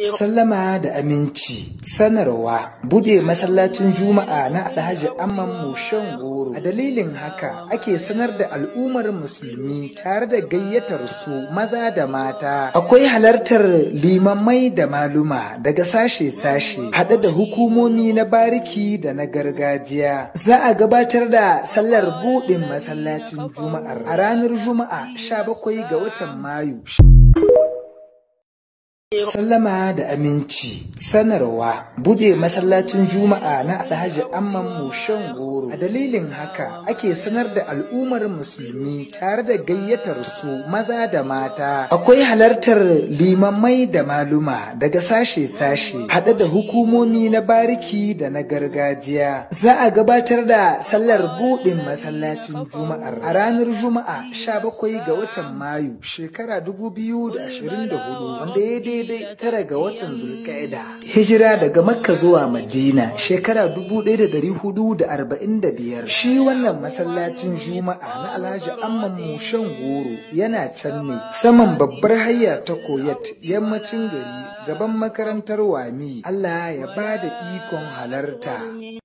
Sallama da aminci. Sanarwa bude masallacin Juma'a na Alhaji Amman Mushen Goro. A dalilin haka ake sanar da al'ummar musulmi tare da gayyatar su maza da mata. Akwai halartar limamai da maluma daga sashe-sashe haɗe da hukumomi na bariki da na gargajiya. Za a gabatar da sallar buɗin masallacin Juma'ar a ranar Juma'a 17 ga watan Mayu. Sallama da aminci. Sanarwa bude masallacin Juma'a na Alhaji Amman Mushen Goro. A dalilin haka ake sanar da al'ummar musulmi tare da gayyatar su maza da mata. Akwai halartar limamai da maluma daga sashe-sashe haɗe da hukumomi na bariki da na gargajiya. Za a gabatar da sallar buɗin masallacin Juma'ar a ranar Juma'a 17 ga watan Mayu shekara 2024 wanda ya daidai 9 ga watan Zulqa'ida. Hijira daga Makka zuwa Madina shekara 1445. Shi wannan masallacin Juma'a na Alhaji Amman Mushen Goro yana can ne saman babbar hayya ta Koyat yammacin gari gaban makarantar Wami. Allah ya bada ikon halarta.